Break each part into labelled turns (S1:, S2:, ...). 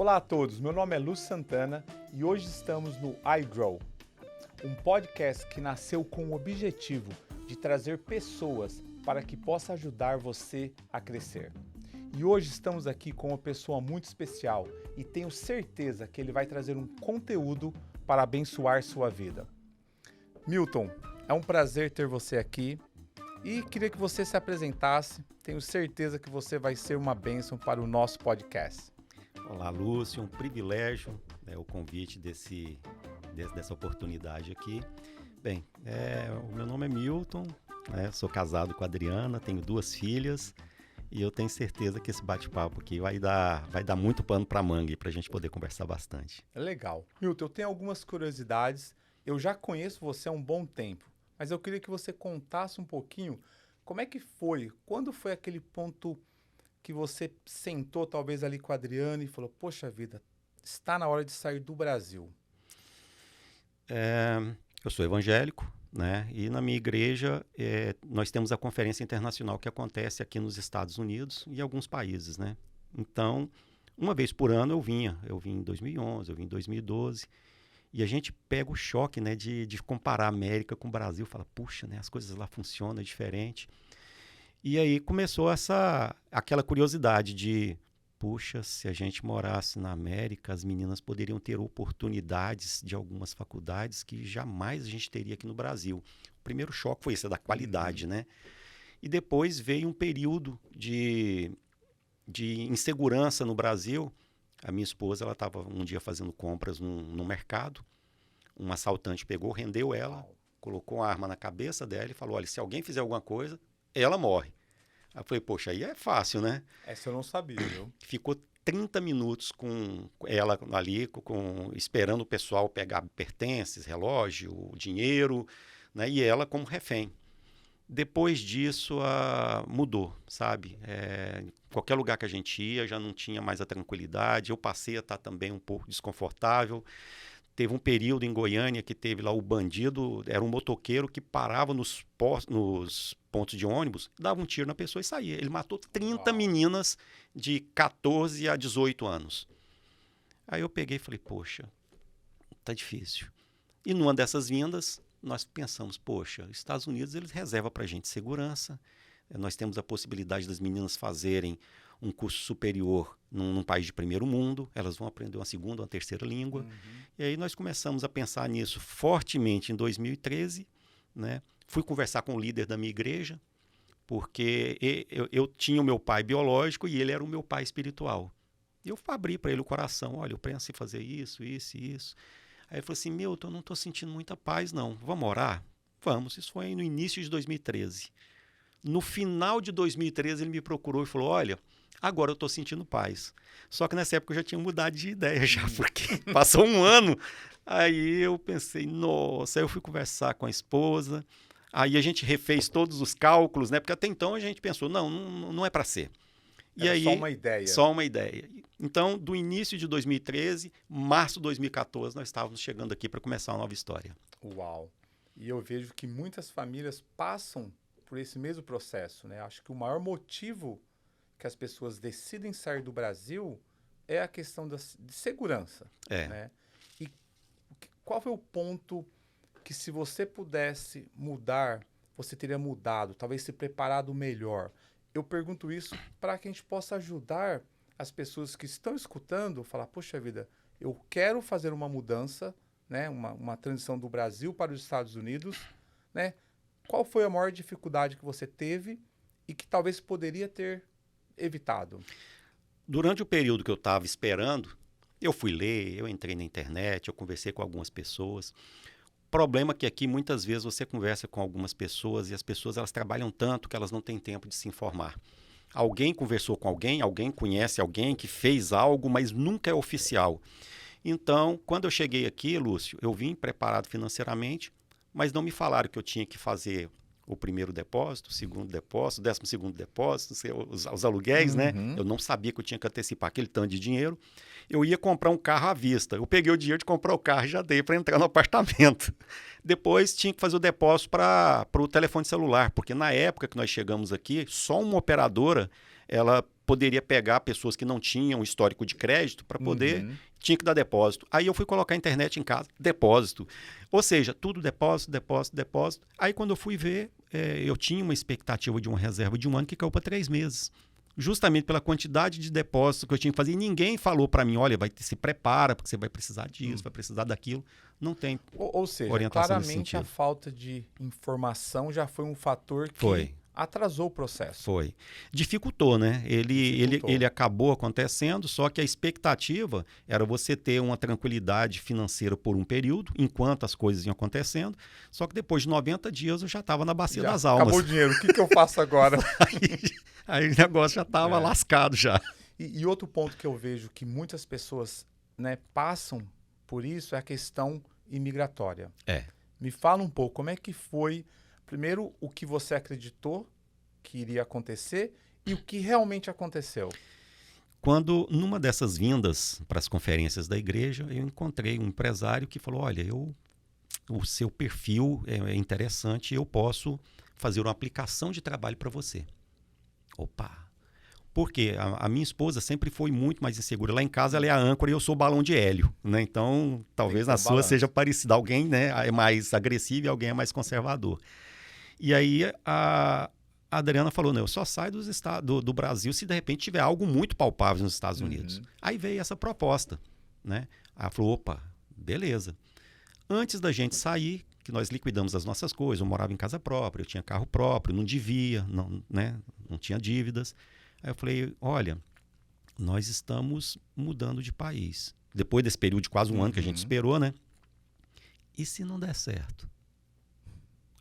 S1: Olá a todos, meu nome é Lúcio Santana e hoje estamos no iGrow, um podcast que nasceu com o objetivo de trazer pessoas para que possa ajudar você a crescer. E hoje estamos aqui com uma pessoa muito especial e tenho certeza que ele vai trazer um conteúdo para abençoar sua vida. Milton, é um prazer ter você aqui e queria que você se apresentasse. Tenho certeza que você vai ser uma bênção para o nosso podcast.
S2: Olá, Lúcio, um privilégio o convite dessa oportunidade aqui. Bem, o meu nome é Milton, sou casado com a Adriana, tenho 2 filhas e eu tenho certeza que esse bate-papo aqui vai dar muito pano para manga para a gente poder conversar bastante.
S1: Legal. Milton, eu tenho algumas curiosidades. Eu já conheço você há um bom tempo, mas eu queria que você contasse um pouquinho como é que foi, quando foi aquele ponto que você sentou talvez ali com a Adriana e falou, poxa vida, está na hora de sair do Brasil?
S2: Eu sou evangélico, e na minha igreja nós temos a conferência internacional que acontece aqui nos Estados Unidos e em alguns países, Então, uma vez por ano eu vim em 2011, eu vim em 2012, e a gente pega o choque, de comparar a América com o Brasil, fala, puxa, as coisas lá funcionam, é diferente. E aí começou aquela curiosidade de, puxa, se a gente morasse na América, as meninas poderiam ter oportunidades de algumas faculdades que jamais a gente teria aqui no Brasil. O primeiro choque foi esse, da qualidade, E depois veio um período de insegurança no Brasil. A minha esposa, ela estava um dia fazendo compras no mercado, um assaltante pegou, rendeu ela, colocou uma arma na cabeça dela e falou, olha, se alguém fizer alguma coisa, ela morre. Aí eu falei, poxa, aí é fácil,
S1: Essa eu não sabia, viu?
S2: Ficou 30 minutos com ela ali, esperando o pessoal pegar pertences, relógio, dinheiro, e ela como refém. Depois disso, mudou, sabe? Qualquer lugar que a gente ia, já não tinha mais a tranquilidade. Eu passei a estar também um pouco desconfortável. Teve um período em Goiânia que teve lá o bandido, era um motoqueiro que parava nos pontos de ônibus, dava um tiro na pessoa e saía. Ele matou 30 meninas de 14 a 18 anos. Aí eu peguei e falei, poxa, tá difícil. E numa dessas vindas, nós pensamos, poxa, os Estados Unidos eles reservam para a gente segurança, nós temos a possibilidade das meninas fazerem um curso superior num país de primeiro mundo, elas vão aprender uma segunda, uma terceira língua. E aí nós começamos a pensar nisso fortemente em 2013, Fui conversar com o líder da minha igreja, porque eu tinha o meu pai biológico e ele era o meu pai espiritual. E eu abri para ele o coração, olha, eu penso em fazer isso, isso e isso. Aí ele falou assim, Milton, eu não estou sentindo muita paz não, vamos orar? Vamos, isso foi no início de 2013. No final de 2013 ele me procurou e falou, olha, agora eu estou sentindo paz. Só que nessa época eu já tinha mudado de ideia já, porque passou um ano. Aí eu pensei, nossa, aí eu fui conversar com a esposa, aí a gente refez todos os cálculos, porque até então a gente pensou, não é para ser.
S1: E aí, só uma ideia.
S2: Só uma ideia. Então, do início de 2013, março de 2014, nós estávamos chegando aqui para começar uma nova história.
S1: Uau! E eu vejo que muitas famílias passam por esse mesmo processo, Acho que o maior motivo que as pessoas decidem sair do Brasil é a questão de segurança, E qual foi o ponto que, se você pudesse mudar, você teria mudado, talvez se preparado melhor? Eu pergunto isso para que a gente possa ajudar as pessoas que estão escutando, falar, poxa vida, eu quero fazer uma mudança, uma transição do Brasil para os Estados Unidos, Qual foi a maior dificuldade que você teve e que talvez poderia ter evitado?
S2: Durante o período que eu estava esperando, eu fui ler, eu entrei na internet, eu conversei com algumas pessoas. O problema é que aqui muitas vezes você conversa com algumas pessoas e as pessoas elas trabalham tanto que elas não têm tempo de se informar. Alguém conversou com alguém conhece alguém que fez algo, mas nunca é oficial. Então, quando eu cheguei aqui, Lúcio, eu vim preparado financeiramente, mas não me falaram que eu tinha que fazer o primeiro depósito, o segundo depósito, o 12º depósito, os aluguéis, Eu não sabia que eu tinha que antecipar aquele tanto de dinheiro. Eu ia comprar um carro à vista. Eu peguei o dinheiro de comprar o carro e já dei para entrar no apartamento. Depois tinha que fazer o depósito para o telefone celular, porque na época que nós chegamos aqui, só uma operadora ela poderia pegar pessoas que não tinham histórico de crédito para poder, tinha que dar depósito. Aí eu fui colocar a internet em casa, depósito. Ou seja, tudo depósito, depósito, depósito. Aí quando eu fui ver, eu tinha uma expectativa de uma reserva de 1 ano que caiu para 3 meses. Justamente pela quantidade de depósitos que eu tinha que fazer. E ninguém falou para mim, olha, se prepara, porque você vai precisar disso, vai precisar daquilo. Não tem
S1: Ou seja,
S2: orientação nesse
S1: claramente a
S2: sentido.
S1: falta de informação já foi um fator que
S2: Foi.
S1: atrasou o processo.
S2: Foi. Dificultou, né? Ele acabou acontecendo, só que a expectativa era você ter uma tranquilidade financeira por um período, enquanto as coisas iam acontecendo, só que depois de 90 dias eu já estava na bacia das almas.
S1: Acabou o dinheiro, o que eu faço agora?
S2: aí o negócio já estava lascado já.
S1: E outro ponto que eu vejo que muitas pessoas, né, passam por isso é a questão imigratória. Me fala um pouco, como é que foi, primeiro, o que você acreditou que iria acontecer e o que realmente aconteceu?
S2: Quando, numa dessas vindas para as conferências da igreja, eu encontrei um empresário que falou, olha, o seu perfil é interessante, eu posso fazer uma aplicação de trabalho para você. Opa! Porque a minha esposa sempre foi muito mais insegura. Lá em casa ela é a âncora e eu sou o balão de hélio, né? Então, talvez na sua seja parecida. Alguém, né, é mais agressivo e alguém é mais conservador. E aí a Adriana falou, eu só saio do Brasil se de repente tiver algo muito palpável nos Estados Unidos. Aí veio essa proposta, né? Ela falou, opa, beleza. Antes da gente sair, que nós liquidamos as nossas coisas, eu morava em casa própria, eu tinha carro próprio, não devia, não tinha dívidas. Aí eu falei, olha, nós estamos mudando de país. Depois desse período de quase 1 ano que a gente esperou, né? E se não der certo?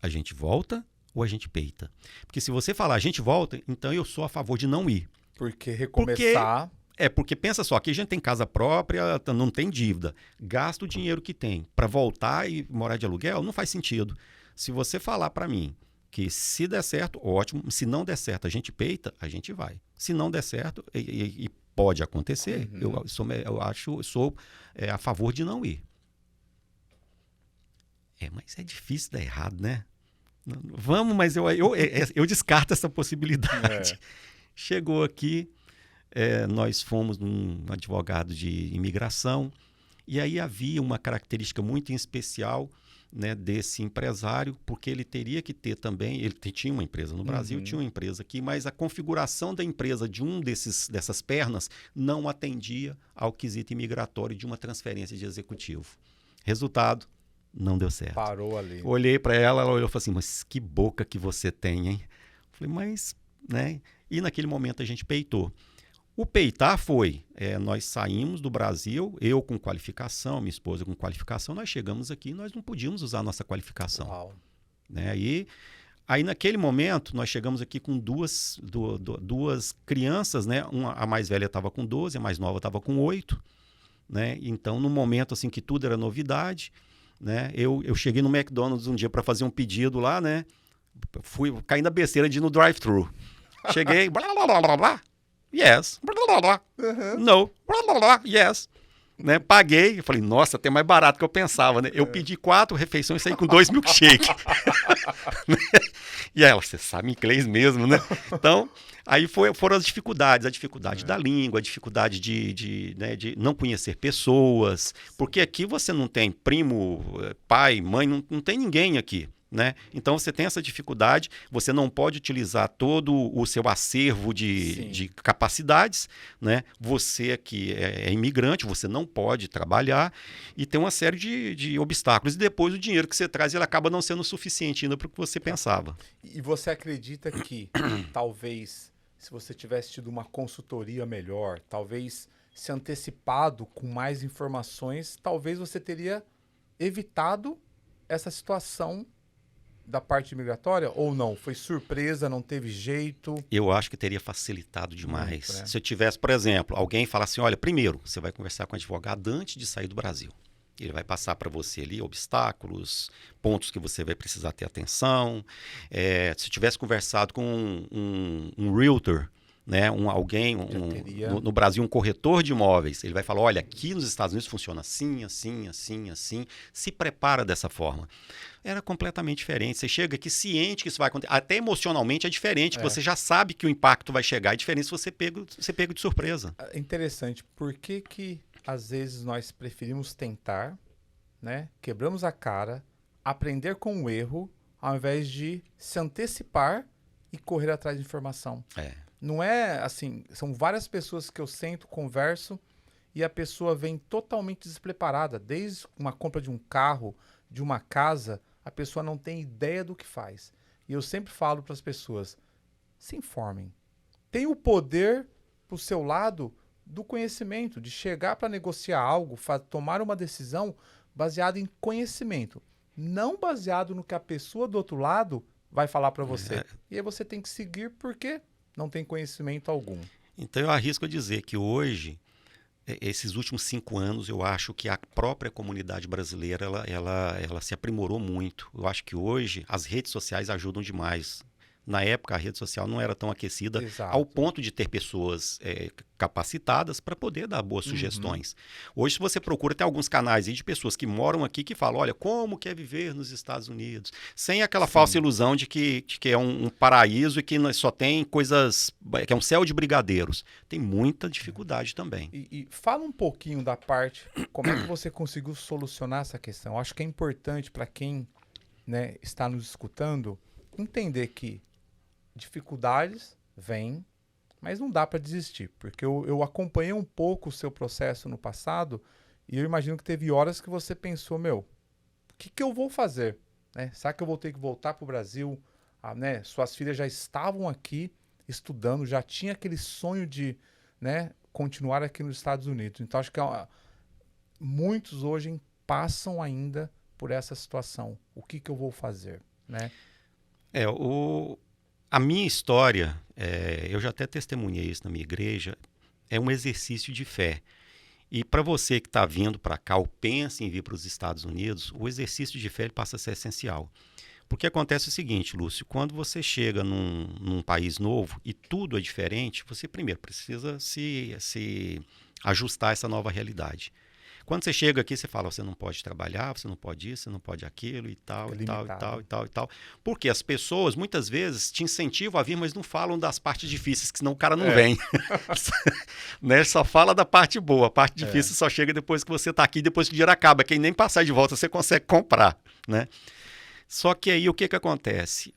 S2: A gente volta ou a gente peita? Porque se você falar, a gente volta, então eu sou a favor de não ir.
S1: Porque recomeçar...
S2: Porque pensa só, aqui a gente tem casa própria, não tem dívida. Gasta o dinheiro que tem para voltar e morar de aluguel, não faz sentido. Se você falar para mim que se der certo, ótimo. Se não der certo, a gente peita, a gente vai. Se não der certo, e pode acontecer, eu sou a favor de não ir. Mas é difícil dar errado, né? Vamos, mas eu descarto essa possibilidade. Chegou aqui, nós fomos num advogado de imigração, e aí havia uma característica muito especial, né, desse empresário, porque ele teria que ter também, ele tinha uma empresa no Brasil, tinha uma empresa aqui, mas a configuração da empresa de dessas pernas não atendia ao quesito imigratório de uma transferência de executivo. Resultado, não deu certo.
S1: Parou ali.
S2: Olhei para ela olhou e falou assim, mas que boca que você tem, hein? Falei, mas, né? E naquele momento a gente peitou. O peitar foi, nós saímos do Brasil, eu com qualificação, minha esposa com qualificação, nós chegamos aqui e nós não podíamos usar a nossa qualificação.
S1: Uau.
S2: Né? Aí naquele momento, nós chegamos aqui com duas crianças, né? A mais velha estava com 12, a mais nova estava com 8. Né? Então, num momento assim que tudo era novidade, né? Eu cheguei no McDonald's um dia para fazer um pedido lá, né? Caí na besteira de ir no drive-thru. Cheguei, blá, blá, blá, blá, blá. Yes. No. Yes. Né? Paguei. Eu falei, nossa, até mais barato que eu pensava. Né? Eu pedi 4 refeições e saí com 2 milkshakes. E ela, você sabe inglês mesmo, né? Então, aí foram as dificuldades. A dificuldade da língua, a dificuldade de não conhecer pessoas. Porque aqui você não tem primo, pai, mãe, não tem ninguém aqui. Né? Então você tem essa dificuldade, você não pode utilizar todo o seu acervo de capacidades, né? Você aqui é imigrante, você não pode trabalhar e tem uma série de obstáculos. E depois o dinheiro que você traz ele acaba não sendo suficiente ainda para o que você pensava.
S1: E você acredita que talvez se você tivesse tido uma consultoria melhor, talvez se antecipado com mais informações, talvez você teria evitado essa situação da parte migratória ou não? Foi surpresa, não teve jeito?
S2: Eu acho que teria facilitado demais.
S1: Muito, né?
S2: Se eu tivesse, por exemplo, alguém falar assim, olha, primeiro, você vai conversar com o advogado antes de sair do Brasil. Ele vai passar para você ali obstáculos, pontos que você vai precisar ter atenção. Se eu tivesse conversado com um realtor, né, no Brasil, um corretor de imóveis, ele vai falar, olha, aqui nos Estados Unidos funciona assim, assim, assim, assim, se prepara dessa forma. Era completamente diferente. Você chega aqui ciente que isso vai acontecer. Até emocionalmente é diferente, que você já sabe que o impacto vai chegar. É diferente se você pego de surpresa.
S1: É interessante. Por que às vezes nós preferimos tentar, né? Quebramos a cara, aprender com o erro, ao invés de se antecipar e correr atrás de informação? Não é assim, são várias pessoas que eu sento, converso, e a pessoa vem totalmente despreparada. Desde uma compra de um carro, de uma casa, a pessoa não tem ideia do que faz. E eu sempre falo para as pessoas, se informem. Tem o poder para o seu lado do conhecimento, de chegar para negociar algo, tomar uma decisão baseada em conhecimento, não baseado no que a pessoa do outro lado vai falar para você. E aí você tem que seguir porque não tem conhecimento algum.
S2: Então eu arrisco a dizer que hoje, esses últimos 5 anos, eu acho que a própria comunidade brasileira ela se aprimorou muito. Eu acho que hoje as redes sociais ajudam demais. Na época, a rede social não era tão aquecida ao ponto de ter pessoas capacitadas para poder dar boas sugestões. Hoje, se você procura, tem alguns canais aí de pessoas que moram aqui que falam, olha, como que é viver nos Estados Unidos? Sem aquela falsa ilusão de que é um paraíso e que só tem coisas, que é um céu de brigadeiros. Tem muita dificuldade também.
S1: E fala um pouquinho da parte, como é que você conseguiu solucionar essa questão? Eu acho que é importante para quem, né, está nos escutando entender que dificuldades vêm, mas não dá para desistir, porque eu acompanhei um pouco o seu processo no passado e eu imagino que teve horas que você pensou, o que eu vou fazer? Né? Será que eu vou ter que voltar para o Brasil? Né? Suas filhas já estavam aqui estudando, já tinha aquele sonho de, né, continuar aqui nos Estados Unidos. Então, acho que muitos hoje passam ainda por essa situação. O que eu vou fazer? Né?
S2: A minha história, eu já até testemunhei isso na minha igreja, é um exercício de fé. E para você que está vindo para cá ou pensa em vir para os Estados Unidos, o exercício de fé ele passa a ser essencial. Porque acontece o seguinte, Lúcio, quando você chega num país novo e tudo é diferente, você primeiro precisa se ajustar a essa nova realidade. Quando você chega aqui, você fala, você não pode trabalhar, você não pode isso, você não pode aquilo e tal, e tal, e tal, e tal, e tal. Porque as pessoas, muitas vezes, te incentivam a vir, mas não falam das partes difíceis, que senão o cara não vem. Né? Só fala da parte boa. A parte difícil só chega depois que você está aqui, depois que o dinheiro acaba. Que nem passar de volta você consegue comprar. Né? Só que aí o que acontece?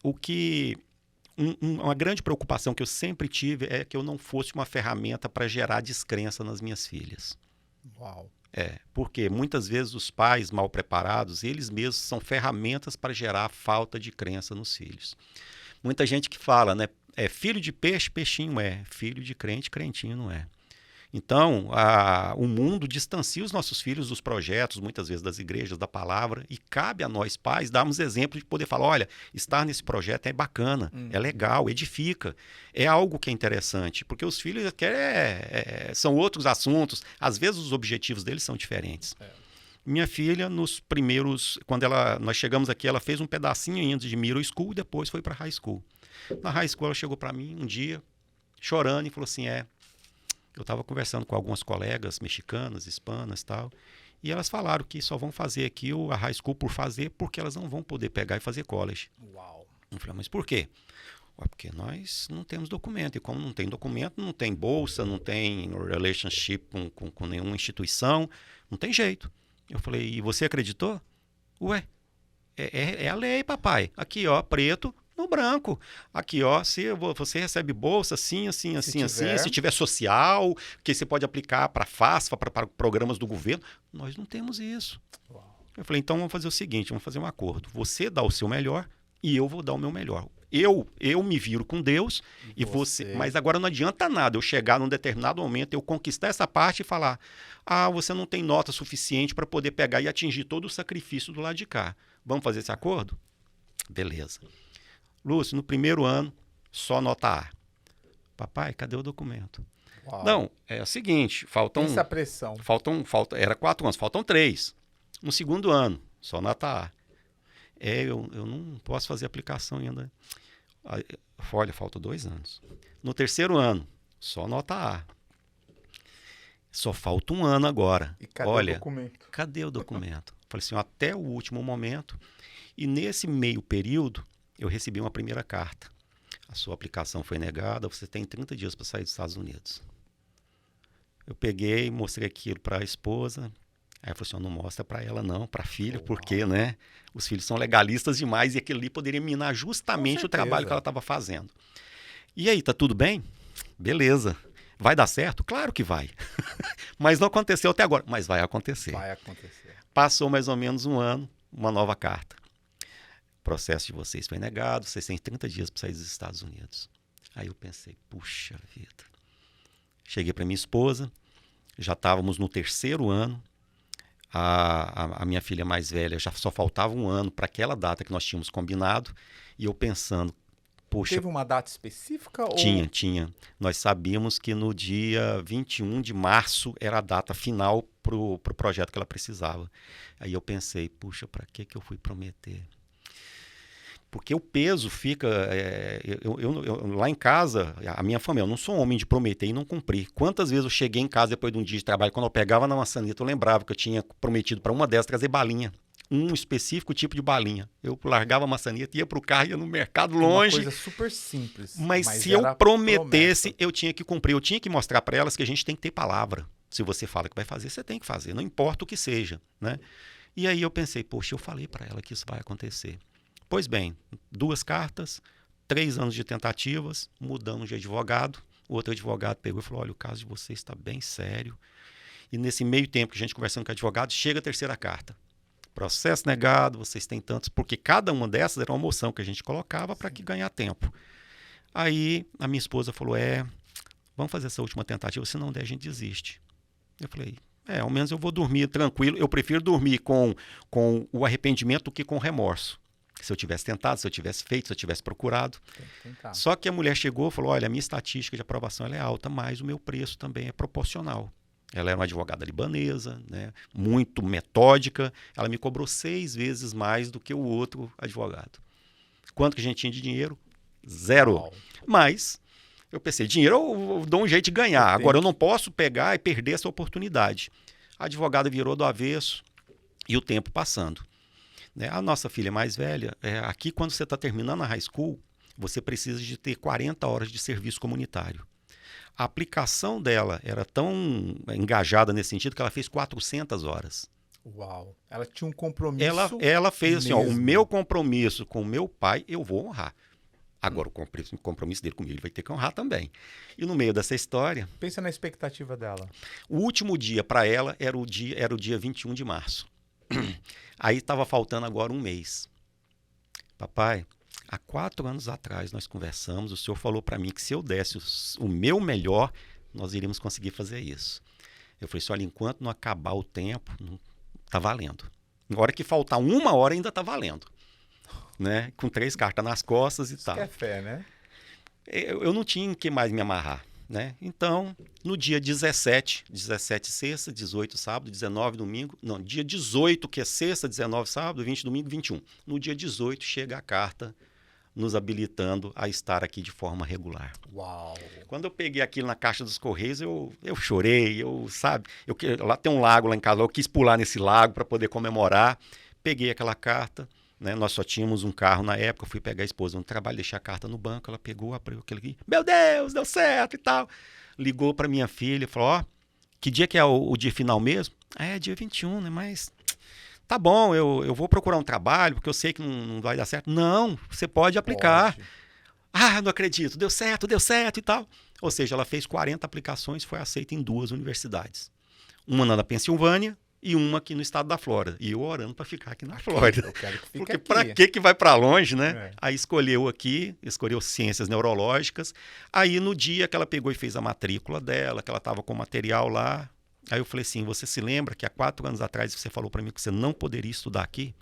S2: Uma grande preocupação que eu sempre tive é que eu não fosse uma ferramenta para gerar descrença nas minhas filhas.
S1: Uau!
S2: Porque muitas vezes os pais mal preparados, eles mesmos são ferramentas para gerar falta de crença nos filhos. Muita gente que fala, né? Filho de peixe, peixinho é. Filho de crente, crentinho não é. Então, o mundo distancia os nossos filhos dos projetos, muitas vezes das igrejas, da palavra, e cabe a nós pais darmos exemplo de poder falar, olha, estar nesse projeto é bacana, é legal, edifica, é algo que é interessante, porque os filhos são outros assuntos, às vezes os objetivos deles são diferentes. Minha filha, quando nós chegamos aqui, ela fez um pedacinho ainda de middle school e depois foi para high school. Na high school ela chegou para mim um dia, chorando, e falou assim, eu estava conversando com algumas colegas mexicanas, hispanas e tal, e elas falaram que só vão fazer aqui a high school por fazer, porque elas não vão poder pegar e fazer college.
S1: Uau!
S2: Eu falei, mas por quê? Porque nós não temos documento, e como não tem documento, não tem bolsa, não tem relationship com nenhuma instituição, não tem jeito. Eu falei, e você acreditou? Ué, é a lei, papai. Aqui, ó, preto no branco. Aqui, ó, você recebe bolsa assim, assim, assim, assim. Se tiver social, que você pode aplicar para FAFSA, para programas do governo. Nós não temos isso.
S1: Uau.
S2: Eu falei, então vamos fazer o seguinte, vamos fazer um acordo. Você dá o seu melhor e eu vou dar o meu melhor. Eu me viro com Deus e você... Mas agora não adianta nada eu chegar num determinado momento, eu conquistar essa parte e falar, você não tem nota suficiente para poder pegar e atingir todo o sacrifício do lado de cá. Vamos fazer esse acordo? Beleza. Lúcio, no primeiro ano, só nota A. Papai, cadê o documento?
S1: Uau.
S2: Não, é o seguinte,
S1: essa pressão.
S2: Era 4 anos, faltam 3. No segundo ano, só nota A. Eu não posso fazer aplicação ainda. Olha, faltam 2 anos. No terceiro ano, Só nota A. Só falta um ano agora.
S1: E cadê
S2: Olha,
S1: o documento?
S2: cadê o documento? Falei assim, ó, até o último momento. E nesse meio período, eu recebi uma primeira carta. A sua aplicação foi negada, você tem 30 dias para sair dos Estados Unidos. Eu peguei, mostrei aquilo para a esposa. Aí eu falei assim, ó, não mostra para ela não, para a filha, porque, né, os filhos são legalistas demais e aquilo ali poderia minar justamente o trabalho que ela estava fazendo. E aí, tá tudo bem? Beleza. Vai dar certo? Claro que vai. Mas não aconteceu até agora. Mas vai acontecer.
S1: Vai acontecer.
S2: Passou mais ou menos um ano, uma nova carta. O processo de vocês foi negado, vocês têm 30 dias para sair dos Estados Unidos. Aí eu pensei, puxa vida. Cheguei para minha esposa, já estávamos no 3º ano. A minha filha mais velha já só faltava um ano para aquela data que nós tínhamos combinado. E eu pensando, poxa...
S1: Teve uma data específica?
S2: Tinha. Nós sabíamos que no dia 21 de março era a data final para o projeto que ela precisava. Aí eu pensei, puxa, para que eu fui prometer? Porque o peso fica... lá em casa, a minha família, eu não sou um homem de prometer e não cumprir. Quantas vezes eu cheguei em casa depois de um dia de trabalho, quando eu pegava na maçaneta, eu lembrava que eu tinha prometido para uma delas trazer balinha. Um específico tipo de balinha. Eu largava a maçaneta, ia para o carro, ia no mercado longe.
S1: Uma coisa super simples.
S2: Mas se eu prometesse, eu tinha que cumprir. Eu tinha que mostrar para elas que a gente tem que ter palavra. Se você fala que vai fazer, você tem que fazer. Não importa o que seja, né? E aí eu pensei, poxa, eu falei para ela que isso vai acontecer. Pois bem, 2 cartas, 3 anos de tentativas, mudamos de advogado. O outro advogado pegou e falou, olha, o caso de vocês está bem sério. E nesse meio tempo que a gente conversando com o advogado, chega a 3ª carta. Processo negado, vocês têm tantos, porque cada uma dessas era uma moção que a gente colocava para que ganhar tempo. Aí a minha esposa falou, vamos fazer essa última tentativa, se não der a gente desiste. Eu falei, ao menos eu vou dormir tranquilo, eu prefiro dormir com o arrependimento do que com remorso. Se eu tivesse tentado, se eu tivesse feito, se eu tivesse procurado. Só que a mulher chegou e falou, olha, a minha estatística de aprovação ela é alta, mas o meu preço também é proporcional. Ela era uma advogada libanesa, né, muito metódica. Ela me cobrou 6 vezes mais do que o outro advogado. Quanto que a gente tinha de dinheiro? 0. Uau. Mas eu pensei, dinheiro eu dou um jeito de ganhar. Agora eu não posso pegar e perder essa oportunidade. A advogada virou do avesso e o tempo passando. Né? A nossa filha mais velha, aqui quando você está terminando a high school, você precisa de ter 40 horas de serviço comunitário. A aplicação dela era tão engajada nesse sentido que ela fez 400 horas.
S1: Uau! Ela tinha um compromisso.
S2: Ela fez assim, ó, o meu compromisso com o meu pai, eu vou honrar. Agora, o compromisso dele comigo, ele vai ter que honrar também. E no meio dessa história...
S1: Pensa na expectativa dela.
S2: O último dia para ela era o dia 21 de março. Aí estava faltando agora um mês. Papai, há 4 anos atrás nós conversamos, o senhor falou para mim que se eu desse o meu melhor, nós iríamos conseguir fazer isso. Eu falei assim, olha, enquanto não acabar o tempo, não está valendo. Na hora que faltar 1 hora ainda está valendo. Né? Com 3 cartas nas costas e tal.
S1: Isso que é fé, né?
S2: Eu não tinha em que mais me amarrar. Né? Então, no dia 17 sexta, 18 sábado, 19 domingo, não, dia 18 que é sexta, 19 sábado, 20 domingo, 21. No dia 18 chega a carta nos habilitando a estar aqui de forma regular.
S1: Uau!
S2: Quando eu peguei aquilo na caixa dos Correios, eu chorei, lá tem um lago lá em casa, eu quis pular nesse lago para poder comemorar, peguei aquela carta. Né? Nós só tínhamos um carro na época, eu fui pegar a esposa no trabalho, deixei a carta no banco, ela pegou, abriu aquele aqui, meu Deus, deu certo e tal. Ligou para minha filha e falou, que dia que é o dia final mesmo? Dia 21, né? Mas tá bom, eu vou procurar um trabalho, porque eu sei que não vai dar certo. Não, você pode aplicar. Não acredito, deu certo e tal. Ou seja, ela fez 40 aplicações, foi aceita em 2 universidades. Uma na Pensilvânia, e uma aqui no estado da Flórida. E eu orando para ficar aqui na Flórida.
S1: Eu quero que fique
S2: porque
S1: aqui.
S2: Para que vai para longe, né? Aí escolheu ciências neurológicas. Aí no dia que ela pegou e fez a matrícula dela, que ela estava com o material lá, aí eu falei assim, você se lembra que há 4 anos atrás você falou para mim que você não poderia estudar aqui?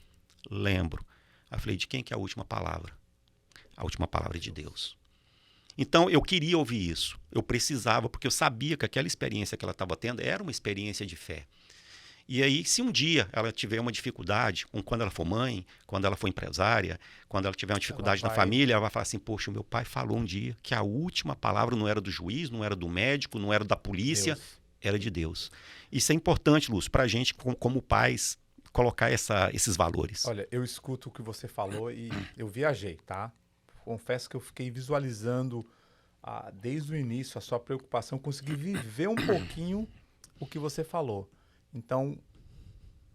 S2: Lembro. Aí eu falei, de quem que é a última palavra? A última palavra é de Deus. Então eu queria ouvir isso. Eu precisava, porque eu sabia que aquela experiência que ela estava tendo era uma experiência de fé. E aí, se um dia ela tiver uma dificuldade, quando ela for mãe, quando ela for empresária, quando ela tiver uma dificuldade na família, ela vai falar assim, poxa, o meu pai falou um dia que a última palavra não era do juiz, não era do médico, não era da polícia, era de Deus. Isso é importante, Lúcio, para a gente, como pais, colocar esses valores.
S1: Olha, eu escuto o que você falou e eu viajei, tá? Confesso que eu fiquei visualizando desde o início a sua preocupação, consegui viver um pouquinho o que você falou. Então,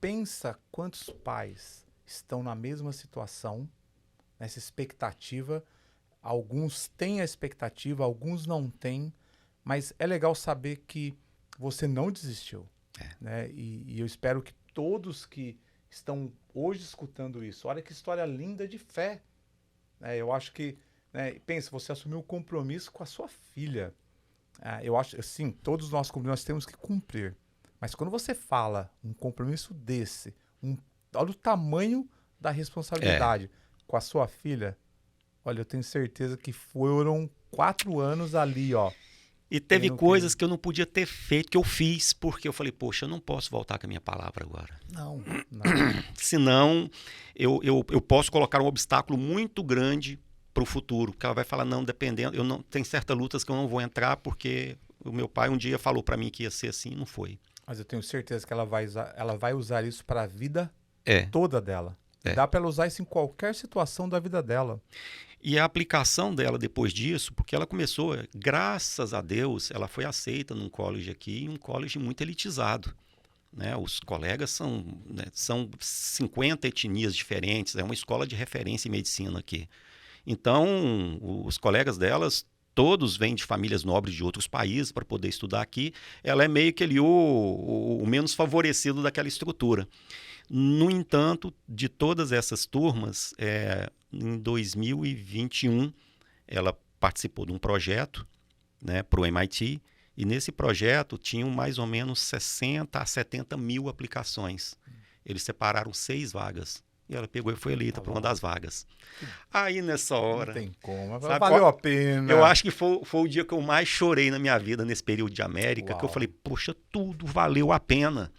S1: pensa quantos pais estão na mesma situação, nessa expectativa. Alguns têm a expectativa, alguns não têm, mas é legal saber que você não desistiu. Né? E eu espero que todos que estão hoje escutando isso, olha que história linda de fé. Eu acho que, pensa, você assumiu um compromisso com a sua filha. Eu acho, assim, todos os nossos compromissos nós temos que cumprir. Mas quando você fala um compromisso desse, olha o tamanho da responsabilidade com a sua filha, olha, eu tenho certeza que foram 4 anos ali, ó.
S2: E teve coisas que eu não podia ter feito, que eu fiz, porque eu falei, poxa, eu não posso voltar com a minha palavra agora.
S1: Não.
S2: Senão, eu posso colocar um obstáculo muito grande para o futuro, porque ela vai falar, não, dependendo, tem certas lutas que eu não vou entrar, porque o meu pai um dia falou para mim que ia ser assim, e não foi.
S1: Mas eu tenho certeza que ela vai usar isso para a vida toda dela. Dá para ela usar isso em qualquer situação da vida dela.
S2: E a aplicação dela depois disso, porque ela começou, graças a Deus, ela foi aceita num college aqui, um college muito elitizado. Né? Os colegas são 50 etnias diferentes, é uma escola de referência em medicina aqui. Então, os colegas delas, todos vêm de famílias nobres de outros países para poder estudar aqui. Ela é meio que ali o menos favorecido daquela estrutura. No entanto, de todas essas turmas, em 2021, ela participou de um projeto, né, para o MIT, e nesse projeto tinham mais ou menos 60 a 70 mil aplicações. Eles separaram 6 vagas. E ela pegou e foi eleita para uma das vagas. Aí, nessa hora...
S1: Não tem como. Valeu a pena.
S2: Eu acho que foi o dia que eu mais chorei na minha vida, nesse período de América, que eu falei, poxa, tudo valeu a pena.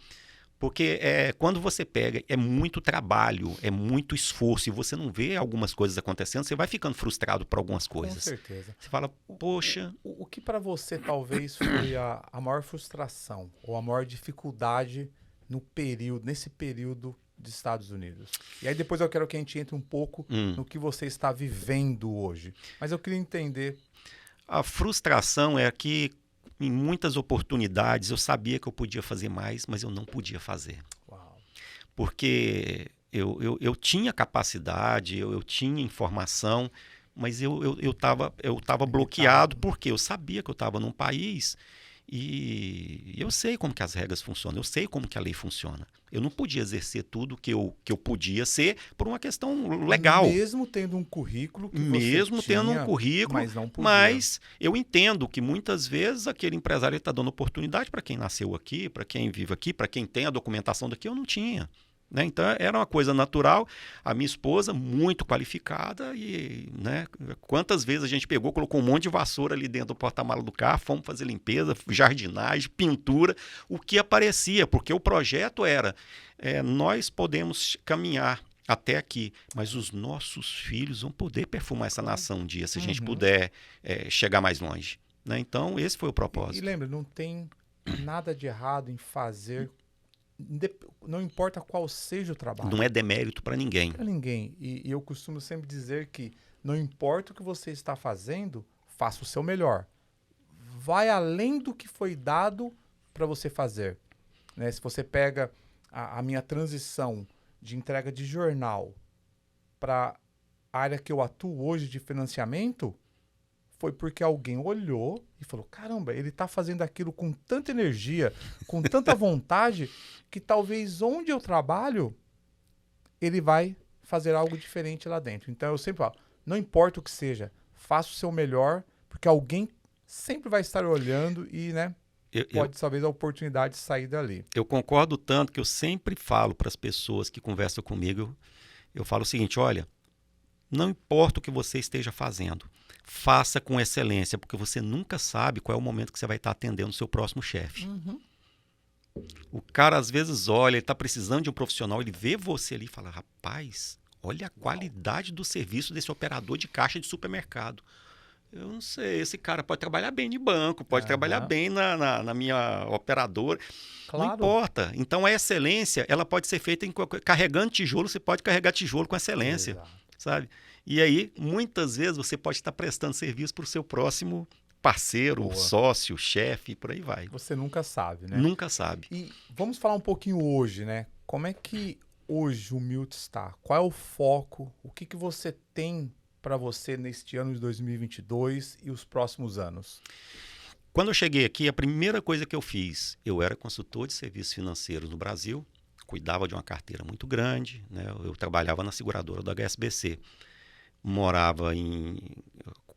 S2: Porque quando você pega, é muito trabalho, é muito esforço, e você não vê algumas coisas acontecendo, você vai ficando frustrado por algumas coisas.
S1: Com certeza.
S2: Você fala, poxa...
S1: O que para você talvez foi a maior frustração, ou a maior dificuldade nesse período dos Estados Unidos? E aí depois eu quero que a gente entre um pouco no que você está vivendo hoje. Mas eu queria entender...
S2: A frustração é que... Em muitas oportunidades eu sabia que eu podia fazer mais, mas eu não podia fazer.
S1: Uau.
S2: Porque eu tinha capacidade, eu tinha informação, mas eu tava bloqueado porque eu sabia que eu estava num país e eu sei como que as regras funcionam, eu sei como que a lei funciona. Eu não podia exercer tudo que eu podia ser por uma questão legal.
S1: Mesmo tendo um currículo que
S2: Mesmo
S1: você tinha,
S2: tendo um currículo,
S1: mas não podia.
S2: Mas eu entendo que muitas vezes aquele empresário está dando oportunidade para quem nasceu aqui, para quem vive aqui, para quem tem a documentação daqui, eu não tinha. Né? Então era uma coisa natural. A minha esposa, muito qualificada, e né, quantas vezes a gente pegou, colocou um monte de vassoura ali dentro do porta-malas do carro, fomos fazer limpeza, jardinagem, pintura, o que aparecia, porque o projeto era, nós podemos caminhar até aqui, mas os nossos filhos vão poder perfumar essa nação um dia, se a gente puder chegar mais longe. Né? Então esse foi o propósito.
S1: E lembra, não tem nada de errado em fazer, não importa qual seja o trabalho.
S2: Não é demérito para ninguém.
S1: Para ninguém. E eu costumo sempre dizer que não importa o que você está fazendo, faça o seu melhor. Vai além do que foi dado para você fazer. Né? Se você pega a minha transição de entrega de jornal para a área que eu atuo hoje de financiamento, foi porque alguém olhou e falou, caramba, ele está fazendo aquilo com tanta energia, com tanta vontade, que talvez onde eu trabalho, ele vai fazer algo diferente lá dentro. Então eu sempre falo, não importa o que seja, faça o seu melhor, porque alguém sempre vai estar olhando e, né, pode talvez a oportunidade de sair dali.
S2: Eu concordo tanto que eu sempre falo para as pessoas que conversam comigo, eu falo o seguinte, olha, não importa o que você esteja fazendo, faça com excelência, porque você nunca sabe qual é o momento que você vai estar atendendo o seu próximo chefe. O cara às vezes olha, ele está precisando de um profissional, ele vê você ali e fala, rapaz, olha a qualidade do serviço desse operador de caixa de supermercado. Eu não sei, esse cara pode trabalhar bem de banco, pode trabalhar
S1: Aham.
S2: bem na minha operadora, não
S1: Claro.
S2: importa. Então a excelência, ela pode ser feita carregando tijolo, você pode carregar tijolo com excelência,
S1: Exato.
S2: sabe? E aí, muitas vezes, você pode estar prestando serviço para o seu próximo parceiro,
S1: Boa.
S2: sócio, chefe, por aí vai.
S1: Você nunca sabe, né?
S2: Nunca sabe.
S1: E vamos falar um pouquinho hoje, né? Como é que hoje o Milt está? Qual é o foco? O que você tem para você neste ano de 2022 e os próximos anos?
S2: Quando eu cheguei aqui, a primeira coisa que eu fiz, eu era consultor de serviços financeiros no Brasil, cuidava de uma carteira muito grande, né? Eu trabalhava na seguradora do HSBC. Morava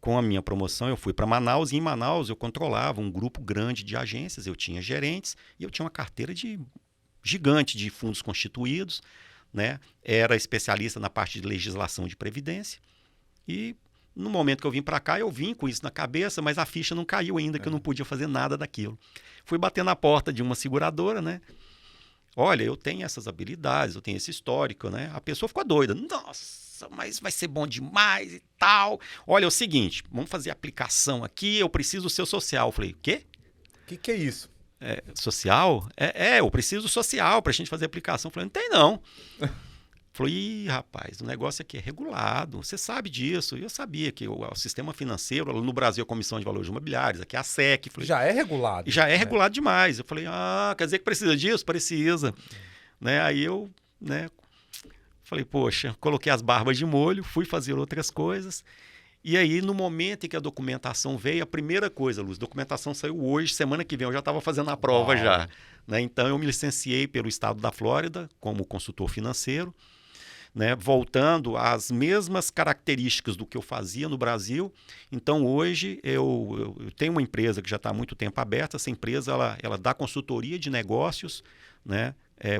S2: com a minha promoção, eu fui para Manaus, e em Manaus eu controlava um grupo grande de agências, eu tinha gerentes e eu tinha uma carteira gigante de fundos constituídos, né? Era especialista na parte de legislação de previdência e no momento que eu vim para cá, eu vim com isso na cabeça, mas a ficha não caiu ainda, que eu não podia fazer nada daquilo. Fui bater na porta de uma seguradora, né? Olha, eu tenho essas habilidades, eu tenho esse histórico, né? A pessoa ficou doida. Nossa, mas vai ser bom demais e tal. Olha, é o seguinte, vamos fazer aplicação aqui, eu preciso do seu social. Eu falei, o quê?
S1: O que é isso?
S2: Social? Eu preciso do social para a gente fazer aplicação. Eu falei, não tem não. Falou, ih, rapaz, o negócio aqui é regulado, você sabe disso. Eu sabia que o sistema financeiro, no Brasil, a Comissão de Valores Imobiliários, aqui é a SEC. Falei,
S1: Já é regulado,
S2: já é
S1: né?
S2: regulado demais. Eu falei, quer dizer que precisa disso? Precisa. Né? Aí eu, né, falei, poxa, coloquei as barbas de molho, fui fazer outras coisas. E aí, no momento em que a documentação veio, a primeira coisa, Luz, a documentação saiu hoje, semana que vem eu já estava fazendo a prova
S1: Uau.
S2: já. Né? Então, eu me licenciei pelo estado da Flórida como consultor financeiro, né, voltando às mesmas características do que eu fazia no Brasil. Então, hoje, eu tenho uma empresa que já está há muito tempo aberta. Essa empresa ela dá consultoria de negócios, né,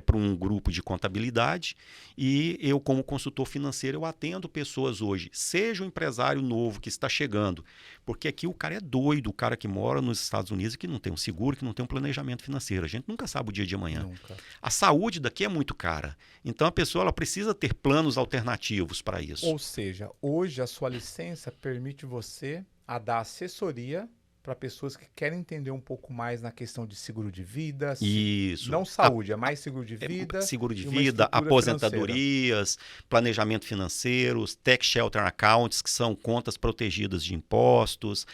S2: para um grupo de contabilidade, e eu, como consultor financeiro, eu atendo pessoas hoje, seja um empresário novo que está chegando, porque aqui o cara é doido, o cara que mora nos Estados Unidos, que não tem um seguro, que não tem um planejamento financeiro. A gente nunca sabe o dia de amanhã.
S1: Nunca.
S2: A saúde daqui é muito cara. Então a pessoa ela precisa ter planos alternativos para isso.
S1: Ou seja, hoje a sua licença permite você a dar assessoria para pessoas que querem entender um pouco mais na questão de seguro de vida,
S2: Isso.
S1: não saúde, é mais seguro de vida
S2: Seguro de
S1: e uma
S2: vida,
S1: estrutura financeira.
S2: aposentadorias, planejamento financeiro, tax shelter accounts, que são contas protegidas de impostos,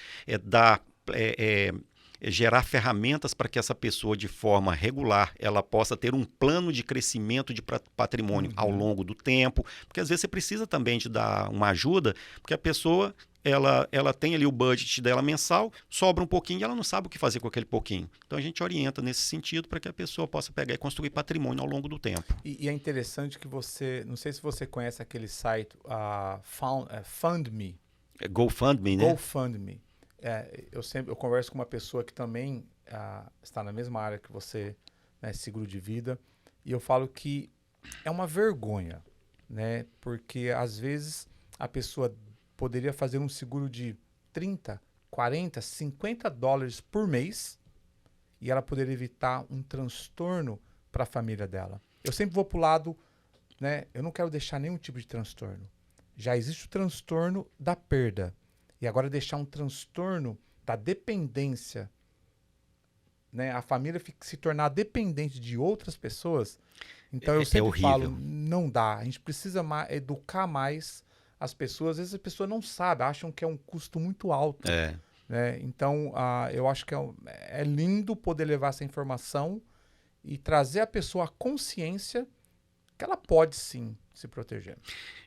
S2: gerar ferramentas para que essa pessoa, de forma regular, ela possa ter um plano de crescimento de patrimônio ao longo do tempo, porque às vezes você precisa também de dar uma ajuda, porque a pessoa ela tem ali o budget dela mensal, sobra um pouquinho e ela não sabe o que fazer com aquele pouquinho. Então a gente orienta nesse sentido para que a pessoa possa pegar e construir patrimônio ao longo do tempo.
S1: E é interessante que você, não sei se você conhece aquele site, FundMe.
S2: GoFundMe, né?
S1: GoFundMe. Eu converso com uma pessoa que também está na mesma área que você, né, seguro de vida, e eu falo que é uma vergonha, né? Porque às vezes a pessoa poderia fazer um seguro de 30, 40, 50 dólares por mês e ela poderia evitar um transtorno para a família dela. Eu sempre vou para o lado, né? Eu não quero deixar nenhum tipo de transtorno. Já existe o transtorno da perda. E agora deixar um transtorno da dependência, né? A família se tornar dependente de outras pessoas. Então eu sempre
S2: horrível.
S1: falo, não dá. A gente precisa educar mais as pessoas. Às vezes a pessoa não sabe, acham que é um custo muito alto. Né? Então eu acho que é lindo poder levar essa informação e trazer a pessoa à consciência que ela pode sim se proteger.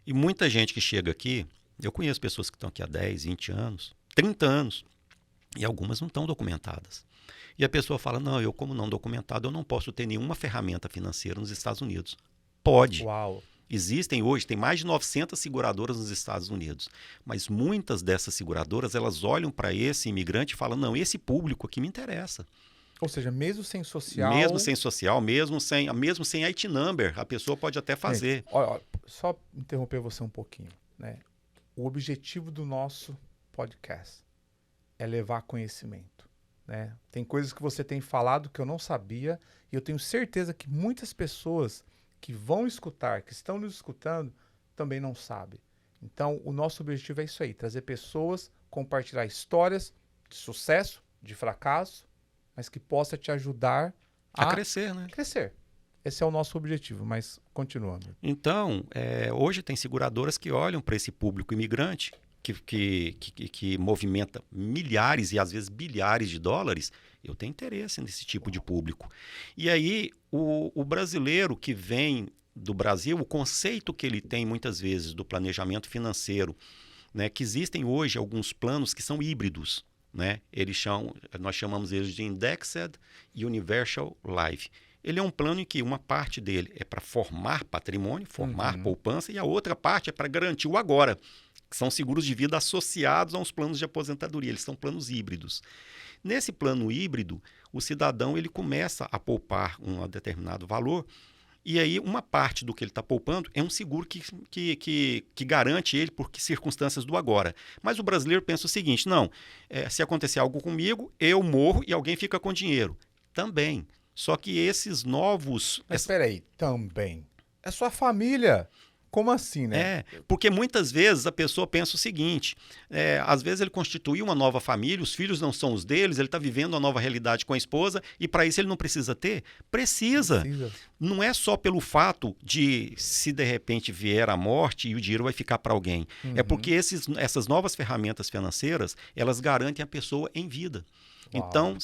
S2: E muita gente que chega aqui, eu conheço pessoas que estão aqui há 10, 20 anos, 30 anos, e algumas não estão documentadas. E a pessoa fala, não, eu como não documentado, eu não posso ter nenhuma ferramenta financeira nos Estados Unidos. Pode.
S1: Uau.
S2: Existem hoje, tem mais de 900 seguradoras nos Estados Unidos, mas muitas dessas seguradoras, elas olham para esse imigrante e falam, não, esse público aqui me interessa.
S1: Ou seja, mesmo sem social...
S2: Mesmo sem social, mesmo sem IT number, a pessoa pode até fazer.
S1: Gente, olha, só interromper você um pouquinho, né? O objetivo do nosso podcast é levar conhecimento, né? Tem coisas que você tem falado que eu não sabia e eu tenho certeza que muitas pessoas que vão escutar, que estão nos escutando, também não sabem. Então, o nosso objetivo é isso aí, trazer pessoas, compartilhar histórias de sucesso, de fracasso, mas que possa te ajudar
S2: A crescer, né?
S1: crescer. Esse é o nosso objetivo, mas continuando.
S2: Então, hoje tem seguradoras que olham para esse público imigrante, que movimenta milhares e às vezes bilhares de dólares. Eu tenho interesse nesse tipo de público. E aí, o brasileiro que vem do Brasil, o conceito que ele tem muitas vezes do planejamento financeiro, né, que existem hoje alguns planos que são híbridos, né? Nós chamamos eles de Indexed Universal Life. Ele é um plano em que uma parte dele é para formar patrimônio, formar poupança, e a outra parte é para garantir o agora, que são seguros de vida associados aos planos de aposentadoria. Eles são planos híbridos. Nesse plano híbrido, o cidadão ele começa a poupar um determinado valor, e aí uma parte do que ele está poupando é um seguro que garante ele por circunstâncias do agora. Mas o brasileiro pensa o seguinte, não, se acontecer algo comigo, eu morro e alguém fica com dinheiro. Também. Só que esses novos...
S1: Mas espera aí, também. É sua família. Como assim, né?
S2: Porque muitas vezes a pessoa pensa o seguinte, às vezes ele constituiu uma nova família, os filhos não são os deles, ele está vivendo uma nova realidade com a esposa e para isso ele não precisa ter? Precisa. Não é só pelo fato de se de repente vier a morte e o dinheiro vai ficar para alguém. É porque essas novas ferramentas financeiras, elas garantem a pessoa em vida.
S1: Uau.
S2: Então,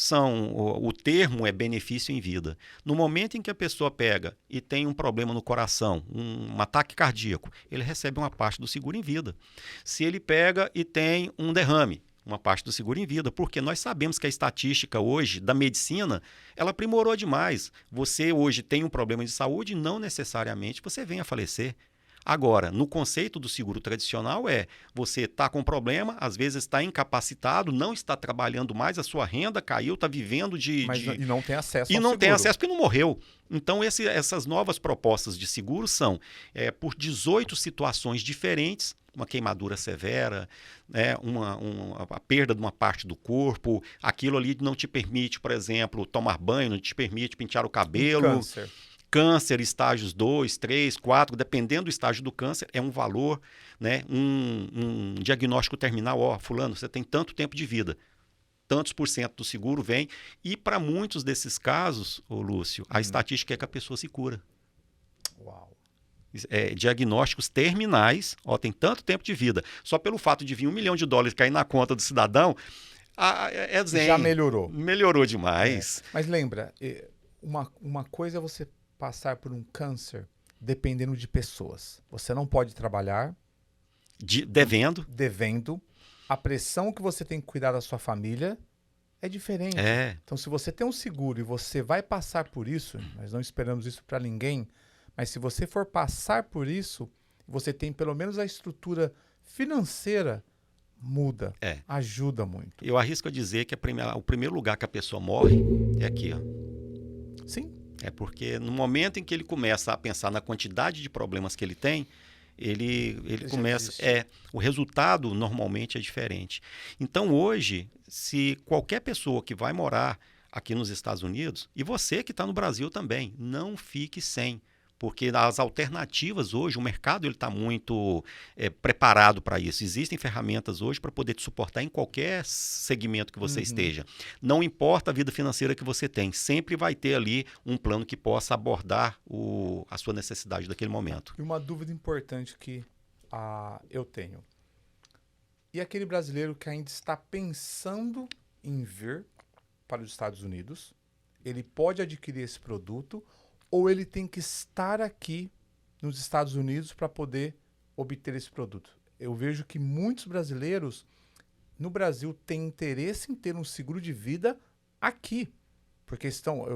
S2: o termo é benefício em vida. No momento em que a pessoa pega e tem um problema no coração, um ataque cardíaco, ele recebe uma parte do seguro em vida. Se ele pega e tem um derrame, uma parte do seguro em vida, porque nós sabemos que a estatística hoje da medicina, ela aprimorou demais. Você hoje tem um problema de saúde, não necessariamente você vem a falecer. Agora, no conceito do seguro tradicional você está com problema, às vezes está incapacitado, não está trabalhando mais, a sua renda caiu, está vivendo
S1: E não tem acesso
S2: ao seguro. E não tem acesso porque não morreu. Então, essas novas propostas de seguro são por 18 situações diferentes, uma queimadura severa, né, a perda de uma parte do corpo, aquilo ali não te permite, por exemplo, tomar banho, não te permite pentear o cabelo. Câncer, estágios 2, 3, 4, dependendo do estágio do câncer, é um valor, né? Um diagnóstico terminal, fulano, você tem tanto tempo de vida, tantos por cento do seguro vem, e para muitos desses casos, Lúcio, a estatística é que a pessoa se cura.
S1: Uau.
S2: Diagnósticos terminais, tem tanto tempo de vida, só pelo fato de vir $1 milhão cair na conta do cidadão,
S1: já melhorou.
S2: Melhorou demais.
S1: Mas lembra, uma coisa é você passar por um câncer dependendo de pessoas. Você não pode trabalhar devendo. A pressão que você tem que cuidar da sua família é diferente. Então, se você tem um seguro e você vai passar por isso, nós não esperamos isso para ninguém, mas se você for passar por isso, você tem pelo menos a estrutura financeira muda, ajuda muito.
S2: Eu arrisco a dizer que o primeiro lugar que a pessoa morre é aqui, ó.
S1: Sim.
S2: É porque no momento em que ele começa a pensar na quantidade de problemas que ele tem, ele começa... o resultado normalmente é diferente. Então hoje, se qualquer pessoa que vai morar aqui nos Estados Unidos, e você que está no Brasil também, não fique sem. Porque as alternativas hoje, o mercado está muito preparado para isso. Existem ferramentas hoje para poder te suportar em qualquer segmento que você esteja. Não importa a vida financeira que você tem, sempre vai ter ali um plano que possa abordar a sua necessidade daquele momento.
S1: E uma dúvida importante que eu tenho. E aquele brasileiro que ainda está pensando em vir para os Estados Unidos, ele pode adquirir esse produto ou ele tem que estar aqui nos Estados Unidos para poder obter esse produto? Eu vejo que muitos brasileiros no Brasil têm interesse em ter um seguro de vida aqui, porque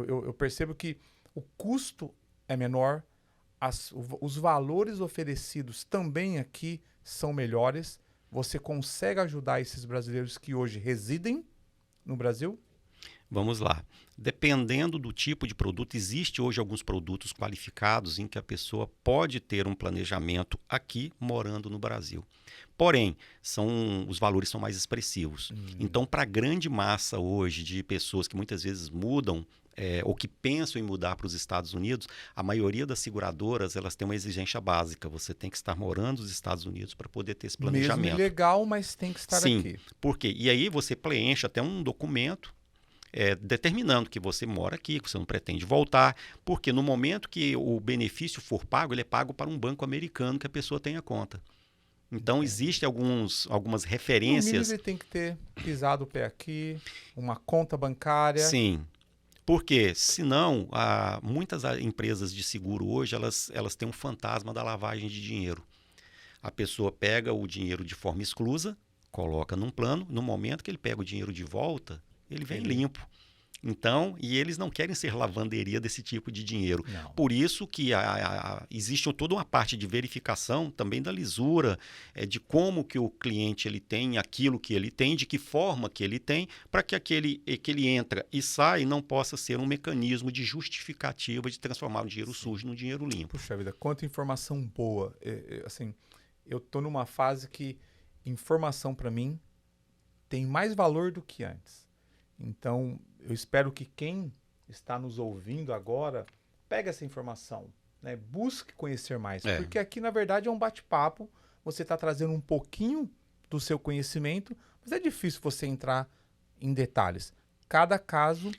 S1: eu percebo que o custo é menor, os valores oferecidos também aqui são melhores. Você consegue ajudar esses brasileiros que hoje residem no Brasil?
S2: Vamos lá. Dependendo do tipo de produto, existe hoje alguns produtos qualificados em que a pessoa pode ter um planejamento aqui, morando no Brasil. Porém, os valores são mais expressivos. Então, para a grande massa hoje de pessoas que muitas vezes mudam ou que pensam em mudar para os Estados Unidos, a maioria das seguradoras elas têm uma exigência básica. Você tem que estar morando nos Estados Unidos para poder ter esse planejamento.
S1: Mesmo ilegal, mas tem que estar aqui.
S2: Por quê? E aí você preenche até um documento determinando que você mora aqui, que você não pretende voltar, porque no momento que o benefício for pago, ele é pago para um banco americano que a pessoa tenha conta. Então, existem algumas referências.
S1: No mínimo, ele tem que ter pisado o pé aqui, uma conta bancária.
S2: Sim, porque senão muitas empresas de seguro hoje elas têm um fantasma da lavagem de dinheiro. A pessoa pega o dinheiro de forma exclusa, coloca num plano, no momento que ele pega o dinheiro de volta, ele vem limpo. Então, e eles não querem ser lavanderia desse tipo de dinheiro.
S1: Não.
S2: Por isso que existe toda uma parte de verificação também da lisura, de como que o cliente ele tem aquilo que ele tem, de que forma que ele tem, para que aquele que ele entra e sai não possa ser um mecanismo de justificativa de transformar o dinheiro sujo no dinheiro limpo.
S1: Puxa vida, quanta informação boa. Assim, eu estou numa fase que informação para mim tem mais valor do que antes. Então, eu espero que quem está nos ouvindo agora pegue essa informação, né? Busque conhecer mais. Porque aqui, na verdade, é um bate-papo. Você está trazendo um pouquinho do seu conhecimento, mas é difícil você entrar em detalhes. Cada caso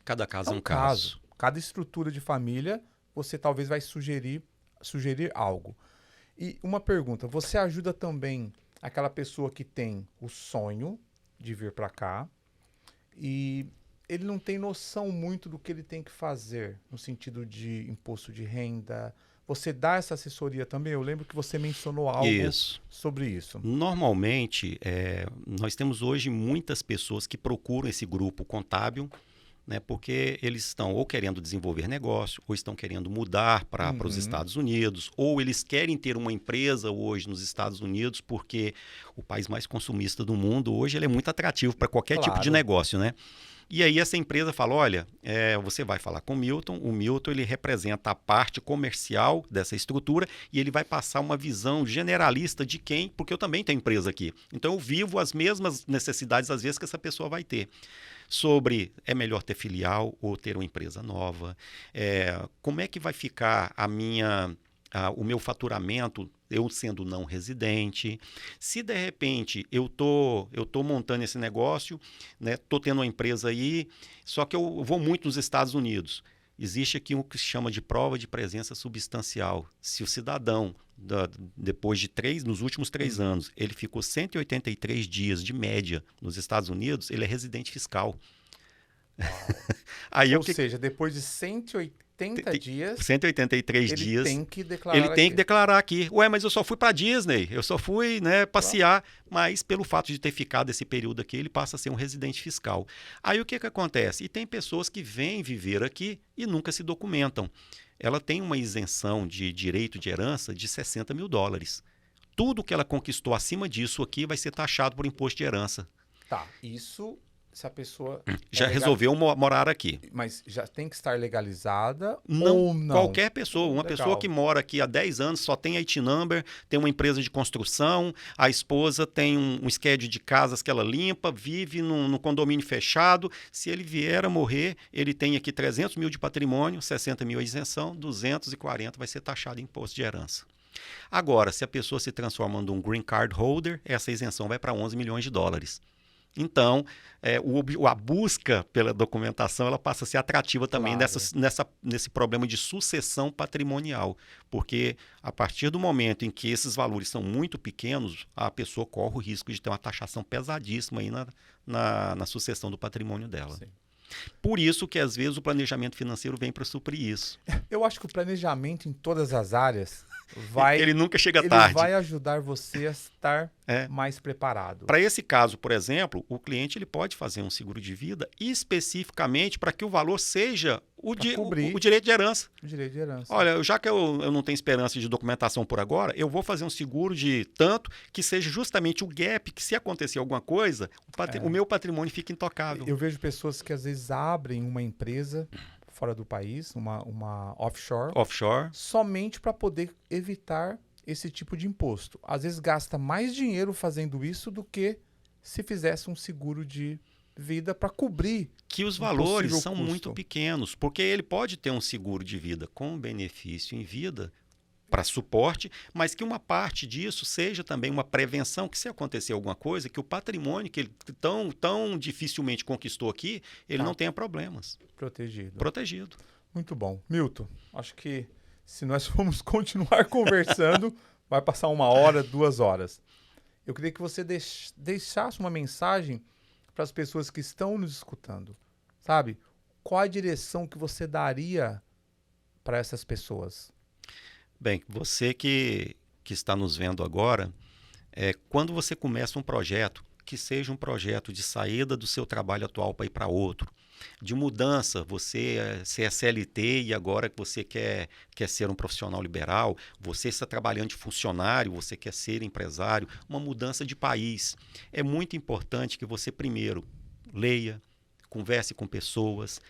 S2: é um caso.
S1: Cada estrutura de família, você talvez vai sugerir algo. E uma pergunta, você ajuda também aquela pessoa que tem o sonho de vir para cá, e ele não tem noção muito do que ele tem que fazer no sentido de imposto de renda. Você dá essa assessoria também? Eu lembro que você mencionou algo sobre isso.
S2: Normalmente, nós temos hoje muitas pessoas que procuram esse grupo contábil, né, porque eles estão ou querendo desenvolver negócio, ou estão querendo mudar para os Estados Unidos, ou eles querem ter uma empresa hoje nos Estados Unidos, porque o país mais consumista do mundo hoje ele é muito atrativo para qualquer tipo de negócio, né? E aí essa empresa fala, olha, você vai falar com o Milton ele representa a parte comercial dessa estrutura e ele vai passar uma visão generalista de porque eu também tenho empresa aqui. Então eu vivo as mesmas necessidades às vezes que essa pessoa vai ter. Sobre é melhor ter filial ou ter uma empresa nova, como é que vai ficar o meu faturamento, eu sendo não residente. Se de repente eu tô montando esse negócio, né, tô tendo uma empresa aí, só que eu vou muito nos Estados Unidos. Existe aqui o que se chama de prova de presença substancial. Se o cidadão, nos últimos 3 anos, ele ficou 183 dias de média nos Estados Unidos, ele é residente fiscal.
S1: Aí Ou seja, depois de 183
S2: dias,
S1: tem que declarar
S2: ele tem que declarar aqui. Ué, mas eu só fui para Disney, eu só fui, né, passear. Mas pelo fato de ter ficado esse período aqui, ele passa a ser um residente fiscal. Aí o que acontece? E tem pessoas que vêm viver aqui e nunca se documentam. Ela tem uma isenção de direito de herança de $60 mil. Tudo que ela conquistou acima disso aqui vai ser taxado por imposto de herança.
S1: Tá, isso... Se a pessoa
S2: já resolveu morar aqui.
S1: Mas já tem que estar legalizada
S2: ou não? Qualquer pessoa. Uma pessoa que mora aqui há 10 anos, só tem IT number, tem uma empresa de construção, a esposa tem um schedule de casas que ela limpa, vive no condomínio fechado. Se ele vier a morrer, ele tem aqui 300 mil de patrimônio, 60 mil a isenção, 240 vai ser taxado em imposto de herança. Agora, se a pessoa se transforma num green card holder, essa isenção vai para $11 milhões. Então, a busca pela documentação ela passa a ser atrativa também nesse problema de sucessão patrimonial, porque a partir do momento em que esses valores são muito pequenos, a pessoa corre o risco de ter uma taxação pesadíssima aí na sucessão do patrimônio dela. Sim. Por isso que, às vezes, o planejamento financeiro vem para suprir isso.
S1: Eu acho que o planejamento em todas as áreas
S2: ele nunca chega tarde.
S1: Vai ajudar você a estar mais preparado.
S2: Para esse caso, por exemplo, o cliente ele pode fazer um seguro de vida especificamente para que o valor seja o direito de herança.
S1: O direito de herança.
S2: Olha, já que eu não tenho esperança de documentação por agora, eu vou fazer um seguro de tanto que seja justamente o gap, que se acontecer alguma coisa, o meu patrimônio fica intocável.
S1: Eu vejo pessoas que às vezes abrem uma empresa fora do país, uma offshore, somente para poder evitar esse tipo de imposto. Às vezes gasta mais dinheiro fazendo isso do que se fizesse um seguro de vida para cobrir
S2: que os
S1: um
S2: valores
S1: possível
S2: são
S1: custo.
S2: muito pequenos, porque ele pode ter um seguro de vida com benefício em vida para suporte, mas que uma parte disso seja também uma prevenção, que se acontecer alguma coisa, que o patrimônio que ele tão dificilmente conquistou aqui, ele não tenha problemas. Protegido.
S1: Muito bom. Milton, acho que se nós formos continuar conversando, vai passar 1 hora, 2 horas. Eu queria que você deixasse uma mensagem para as pessoas que estão nos escutando. Sabe? Qual a direção que você daria para essas pessoas?
S2: Bem, você que está nos vendo agora, quando você começa um projeto, que seja um projeto de saída do seu trabalho atual para ir para outro, de mudança, você é CLT e agora que você quer ser um profissional liberal, você está trabalhando de funcionário, você quer ser empresário, uma mudança de país. É muito importante que você primeiro leia, converse com pessoas,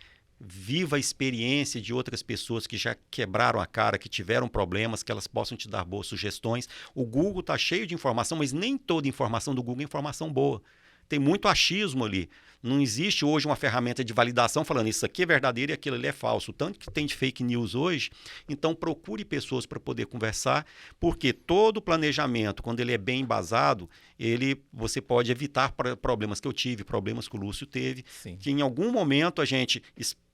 S2: viva a experiência de outras pessoas que já quebraram a cara, que tiveram problemas, que elas possam te dar boas sugestões. O Google está cheio de informação, mas nem toda informação do Google é informação boa. Tem muito achismo ali. Não existe hoje uma ferramenta de validação falando isso aqui é verdadeiro e aquilo ali é falso. Tanto que tem de fake news hoje. Então procure pessoas para poder conversar, porque todo planejamento, quando ele é bem embasado, você pode evitar problemas que eu tive, problemas que o Lúcio teve,
S1: Sim.
S2: que em algum momento a gente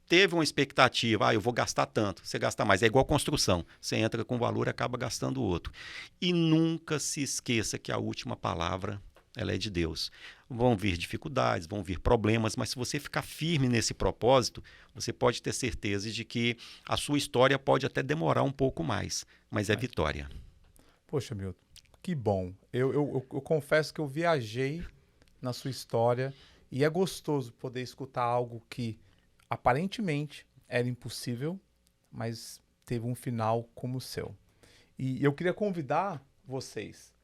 S2: teve uma expectativa, eu vou gastar tanto, você gasta mais. É igual construção, você entra com valor e acaba gastando outro. E nunca se esqueça que a última palavra ela é de Deus. Vão vir dificuldades, vão vir problemas, mas se você ficar firme nesse propósito, você pode ter certeza de que a sua história pode até demorar um pouco mais, mas é vitória.
S1: Poxa, Milton, que bom. Eu confesso que eu viajei na sua história e é gostoso poder escutar algo que aparentemente era impossível, mas teve um final como o seu. E eu queria convidar vocês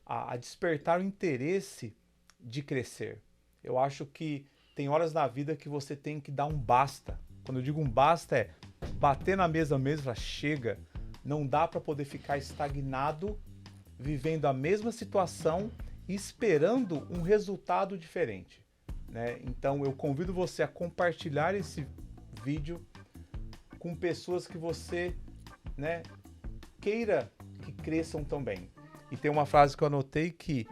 S1: a despertar o interesse de crescer. Eu acho que tem horas na vida que você tem que dar um basta. Quando eu digo um basta é bater na mesa mesmo e falar, chega, não dá para poder ficar estagnado, vivendo a mesma situação e esperando um resultado diferente. Né? Então eu convido você a compartilhar esse vídeo com pessoas que você, né, queira que cresçam também. E tem uma frase que eu anotei que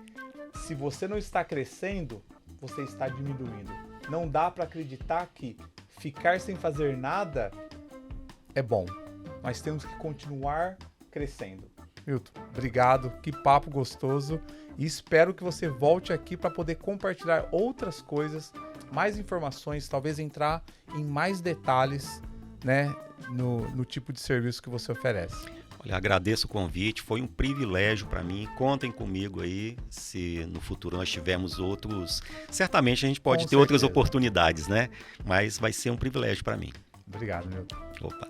S1: se você não está crescendo, você está diminuindo. Não dá para acreditar que ficar sem fazer nada é bom. Nós temos que continuar crescendo. Milton, obrigado, que papo gostoso e espero que você volte aqui para poder compartilhar outras coisas, mais informações, talvez entrar em mais detalhes, né, no tipo de serviço que você oferece.
S2: Olha, agradeço o convite, foi um privilégio para mim, contem comigo aí, se no futuro nós tivermos outros, certamente a gente pode ter outras oportunidades, né? Mas vai ser um privilégio para mim.
S1: Obrigado, Milton.
S2: Opa.